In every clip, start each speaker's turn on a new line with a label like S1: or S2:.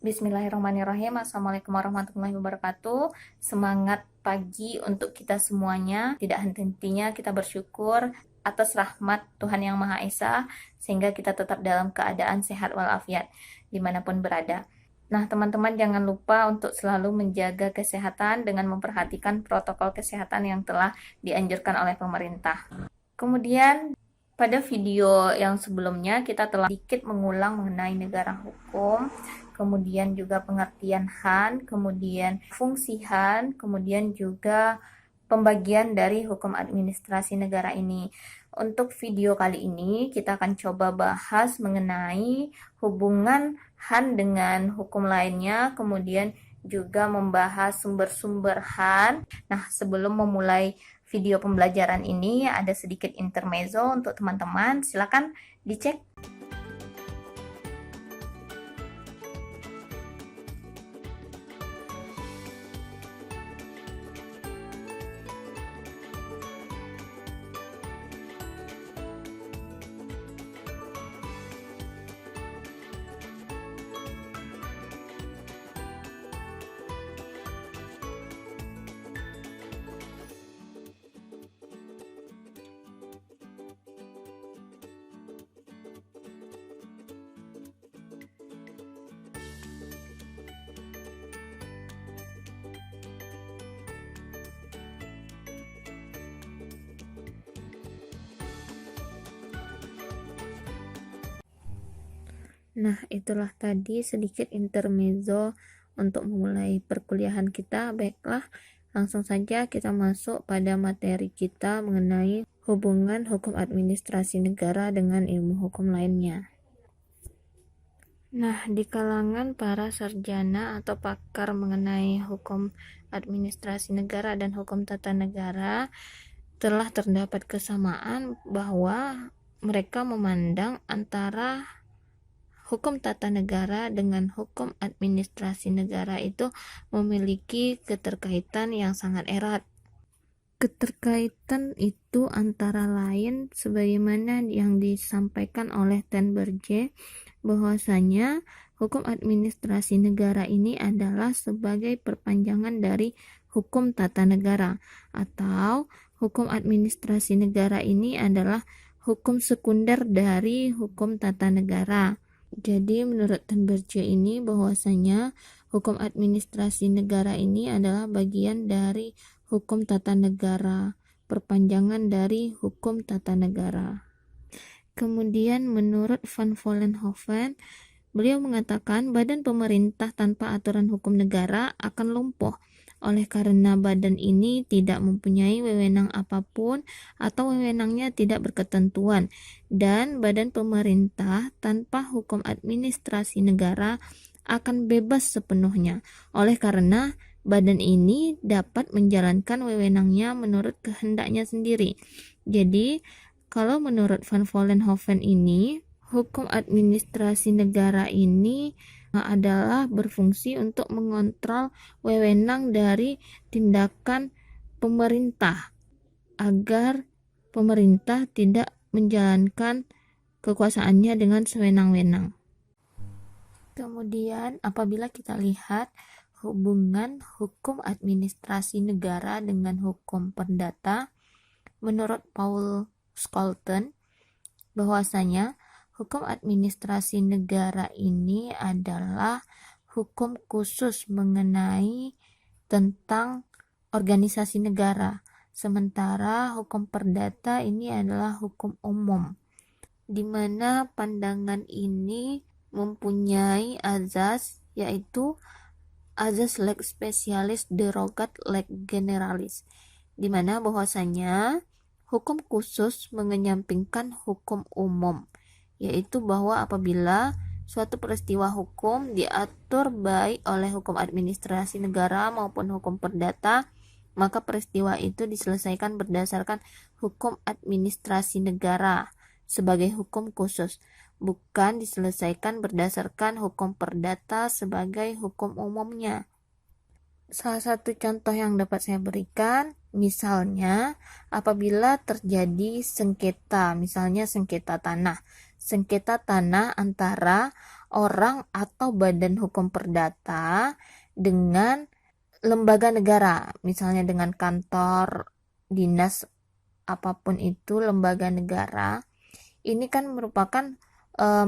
S1: Bismillahirrahmanirrahim. Assalamualaikum warahmatullahi wabarakatuh. Semangat pagi untuk kita semuanya. Tidak henti-hentinya kita bersyukur atas rahmat Tuhan Yang Maha Esa, sehingga kita tetap dalam keadaan sehat walafiat dimanapun berada. Nah, teman-teman jangan lupa untuk selalu menjaga kesehatan dengan memperhatikan protokol kesehatan yang telah dianjurkan oleh pemerintah. Kemudian pada video yang sebelumnya kita telah sedikit mengulang mengenai negara hukum, kemudian juga pengertian Han, kemudian fungsi Han, kemudian juga pembagian dari hukum administrasi negara ini. Untuk video kali ini kita akan coba bahas mengenai hubungan Han dengan hukum lainnya, kemudian juga membahas sumber-sumber Han. Nah, sebelum memulai video pembelajaran ini ada sedikit intermezzo untuk teman-teman, silakan dicek. Nah, itulah tadi sedikit intermezzo untuk memulai perkuliahan kita. Baiklah, langsung saja kita masuk pada materi kita mengenai hubungan hukum administrasi negara dengan ilmu hukum lainnya. Nah, di kalangan para sarjana atau pakar mengenai hukum administrasi negara dan hukum tata negara, telah terdapat kesamaan bahwa mereka memandang antara hukum tata negara dengan hukum administrasi negara itu memiliki keterkaitan yang sangat erat. Keterkaitan itu antara lain sebagaimana yang disampaikan oleh Ten Berge, bahwasanya hukum administrasi negara ini adalah sebagai perpanjangan dari hukum tata negara, atau hukum administrasi negara ini adalah hukum sekunder dari hukum tata negara. Jadi menurut Ten Berge ini bahwasanya hukum administrasi negara ini adalah bagian dari hukum tata negara, perpanjangan dari hukum tata negara. Kemudian menurut Van Vollenhoven, beliau mengatakan badan pemerintah tanpa aturan hukum negara akan lumpuh, oleh karena badan ini tidak mempunyai wewenang apapun atau wewenangnya tidak berketentuan, dan badan pemerintah tanpa hukum administrasi negara akan bebas sepenuhnya, oleh karena badan ini dapat menjalankan wewenangnya menurut kehendaknya sendiri. Jadi, kalau menurut Van Vollenhoven ini, hukum administrasi negara ini adalah berfungsi untuk mengontrol wewenang dari tindakan pemerintah agar pemerintah tidak menjalankan kekuasaannya dengan sewenang-wenang. Kemudian apabila kita lihat hubungan hukum administrasi negara dengan hukum perdata, menurut Paul Scholten bahwasanya hukum administrasi negara ini adalah hukum khusus mengenai tentang organisasi negara, sementara hukum perdata ini adalah hukum umum, di mana pandangan ini mempunyai azas, yaitu azas lex specialis derogat lex generalis, di mana bahwasanya hukum khusus mengenyampingkan hukum umum, yaitu bahwa apabila suatu peristiwa hukum diatur baik oleh hukum administrasi negara maupun hukum perdata, maka peristiwa itu diselesaikan berdasarkan hukum administrasi negara sebagai hukum khusus, bukan diselesaikan berdasarkan hukum perdata sebagai hukum umumnya. Salah satu contoh yang dapat saya berikan, misalnya apabila terjadi sengketa, misalnya sengketa tanah antara orang atau badan hukum perdata dengan lembaga negara, misalnya dengan kantor, dinas, apapun itu lembaga negara. Ini kan merupakan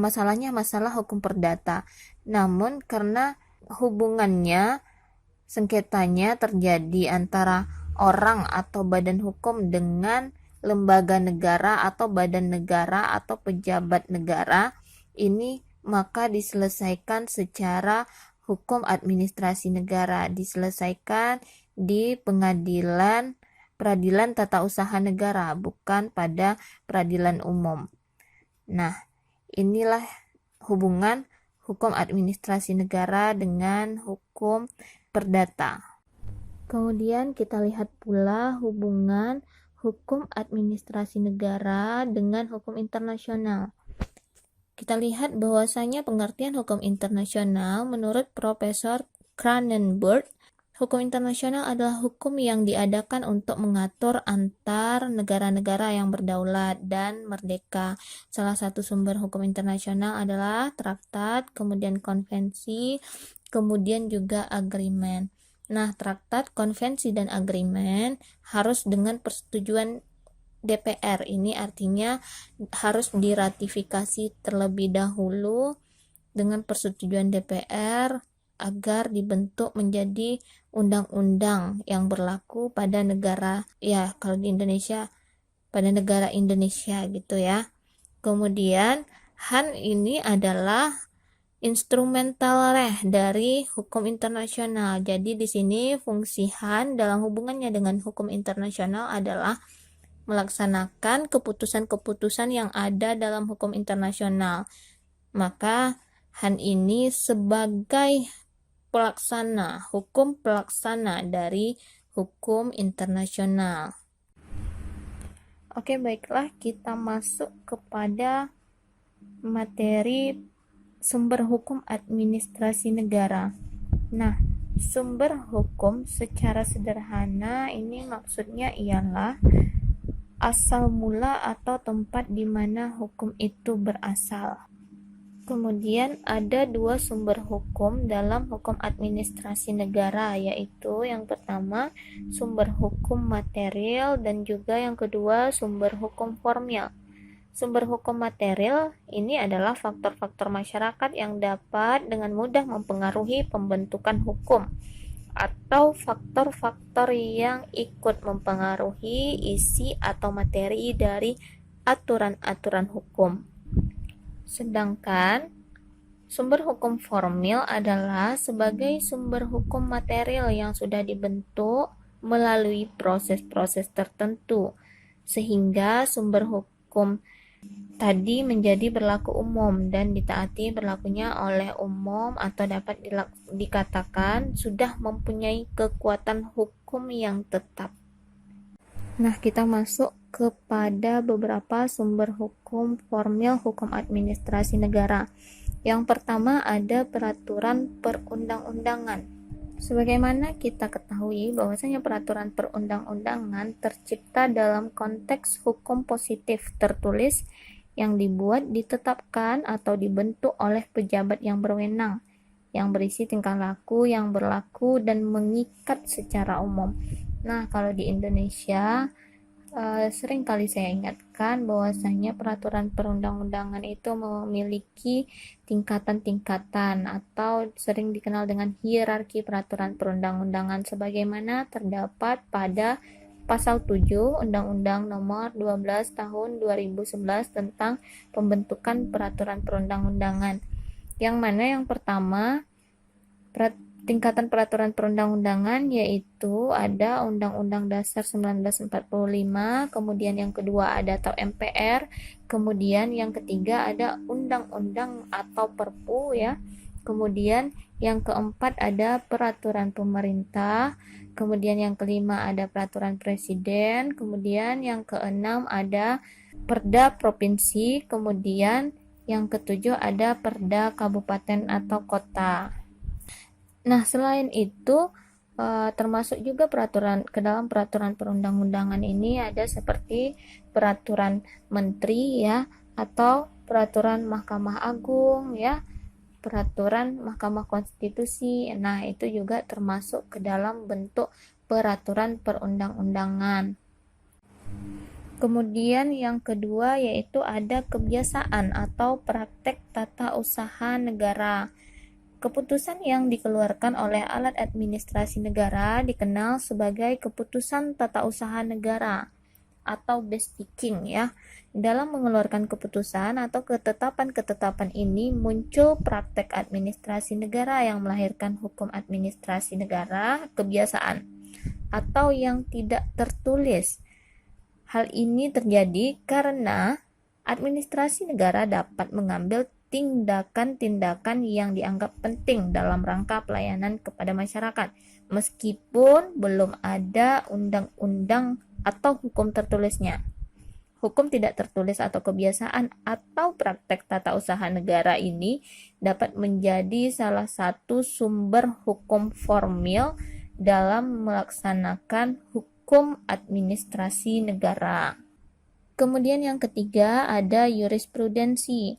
S1: masalahnya masalah hukum perdata. Namun karena hubungannya, sengketanya terjadi antara orang atau badan hukum dengan lembaga negara atau badan negara atau pejabat negara, ini maka diselesaikan secara hukum administrasi negara, diselesaikan di peradilan tata usaha negara, bukan pada peradilan umum. Nah, inilah hubungan hukum administrasi negara dengan hukum perdata. Kemudian kita lihat pula hubungan hukum administrasi negara dengan hukum internasional. Kita lihat bahwasanya pengertian hukum internasional menurut Profesor Cranenburg, hukum internasional adalah hukum yang diadakan untuk mengatur antar negara-negara yang berdaulat dan merdeka. Salah satu sumber hukum internasional adalah traktat, kemudian konvensi, kemudian juga agreement. Nah, traktat, konvensi, dan agreement harus dengan persetujuan DPR. Ini artinya harus diratifikasi terlebih dahulu dengan persetujuan DPR agar dibentuk menjadi undang-undang yang berlaku pada negara, ya kalau di Indonesia pada negara Indonesia gitu ya. Kemudian HAN ini adalah instrumental dari hukum internasional. Jadi di sini fungsi HAN dalam hubungannya dengan hukum internasional adalah melaksanakan keputusan-keputusan yang ada dalam hukum internasional. Maka HAN ini sebagai hukum pelaksana dari hukum internasional. Oke, baiklah, kita masuk kepada materi sumber hukum administrasi negara. Nah, sumber hukum secara sederhana ini maksudnya ialah asal mula atau tempat di mana hukum itu berasal. Kemudian ada dua sumber hukum dalam hukum administrasi negara, yaitu yang pertama sumber hukum material dan juga yang kedua sumber hukum formil. Sumber hukum material ini adalah faktor-faktor masyarakat yang dapat dengan mudah mempengaruhi pembentukan hukum atau faktor-faktor yang ikut mempengaruhi isi atau materi dari aturan-aturan hukum. Sedangkan sumber hukum formil adalah sebagai sumber hukum material yang sudah dibentuk melalui proses-proses tertentu, sehingga sumber hukum tadi menjadi berlaku umum dan ditaati berlakunya oleh umum atau dapat dikatakan sudah mempunyai kekuatan hukum yang tetap. Nah, kita masuk kepada beberapa sumber hukum formil hukum administrasi negara. Yang pertama ada peraturan perundang-undangan. Sebagaimana kita ketahui bahwasanya peraturan perundang-undangan tercipta dalam konteks hukum positif tertulis yang dibuat, ditetapkan atau dibentuk oleh pejabat yang berwenang, yang berisi tingkah laku yang berlaku dan mengikat secara umum. Nah, kalau di Indonesia sering kali saya ingatkan bahwasanya peraturan perundang-undangan itu memiliki tingkatan-tingkatan atau sering dikenal dengan hierarki peraturan perundang-undangan sebagaimana terdapat pada Pasal 7 Undang-Undang Nomor 12 Tahun 2011 tentang pembentukan peraturan perundang-undangan. Yang mana yang pertama tingkatan peraturan perundang-undangan yaitu ada Undang-Undang Dasar 1945, kemudian yang kedua ada atau MPR, kemudian yang ketiga ada undang-undang atau Perpu ya. Kemudian yang keempat ada peraturan pemerintah, kemudian yang kelima ada peraturan presiden, kemudian yang keenam ada Perda provinsi, kemudian yang ketujuh ada Perda kabupaten atau kota. Nah, selain itu termasuk juga ke dalam peraturan perundang-undangan ini ada seperti peraturan menteri ya atau peraturan Mahkamah Agung ya. peraturan Mahkamah Konstitusi. Nah, itu juga termasuk ke dalam bentuk peraturan perundang-undangan. Kemudian yang kedua yaitu ada kebiasaan atau praktek tata usaha negara. Keputusan yang dikeluarkan oleh alat administrasi negara dikenal sebagai keputusan tata usaha negara atau basiking ya. Dalam mengeluarkan keputusan atau ketetapan-ketetapan ini muncul praktek administrasi negara yang melahirkan hukum administrasi negara, kebiasaan atau yang tidak tertulis. Hal ini terjadi karena administrasi negara dapat mengambil tindakan-tindakan yang dianggap penting dalam rangka pelayanan kepada masyarakat, meskipun belum ada undang-undang atau hukum tertulisnya. Hukum tidak tertulis atau kebiasaan atau praktek tata usaha negara ini dapat menjadi salah satu sumber hukum formil dalam melaksanakan hukum administrasi negara. Kemudian yang ketiga ada jurisprudensi.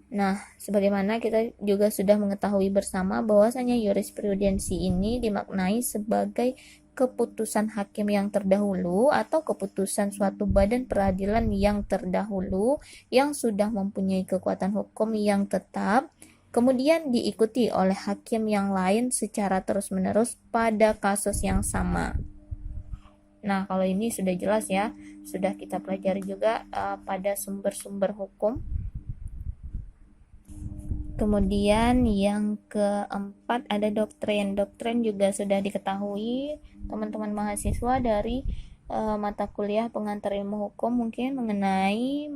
S1: Nah, sebagaimana kita juga sudah mengetahui bersama bahwasanya jurisprudensi ini dimaknai sebagai keputusan hakim yang terdahulu atau keputusan suatu badan peradilan yang terdahulu yang sudah mempunyai kekuatan hukum yang tetap, kemudian diikuti oleh hakim yang lain secara terus-menerus pada kasus yang sama. Nah, kalau ini sudah jelas ya, sudah kita pelajari juga pada sumber-sumber hukum. Kemudian yang keempat ada doktrin. Doktrin juga sudah diketahui teman-teman mahasiswa dari mata kuliah pengantar ilmu hukum mungkin mengenai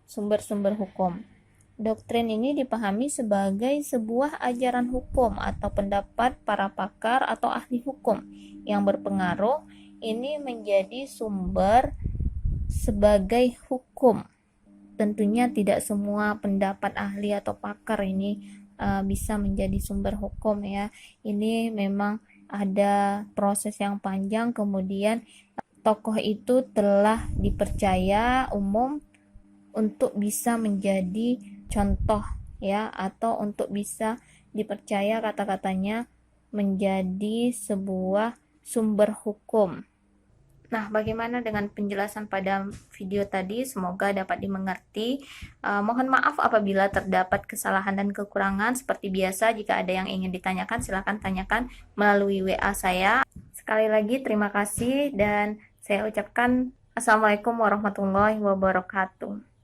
S1: sumber-sumber hukum. Doktrin ini dipahami sebagai sebuah ajaran hukum atau pendapat para pakar atau ahli hukum yang berpengaruh. Ini menjadi sumber sebagai hukum. Tentunya tidak semua pendapat ahli atau pakar ini bisa menjadi sumber hukum ya. Ini memang ada proses yang panjang, kemudian tokoh itu telah dipercaya umum untuk bisa menjadi contoh ya, atau untuk bisa dipercaya kata-katanya menjadi sebuah sumber hukum. Nah, bagaimana dengan penjelasan pada video tadi? Semoga dapat dimengerti. Mohon maaf apabila terdapat kesalahan dan kekurangan. Seperti biasa, jika ada yang ingin ditanyakan, silakan tanyakan melalui WA saya. Sekali lagi, terima kasih dan saya ucapkan Assalamualaikum warahmatullahi wabarakatuh.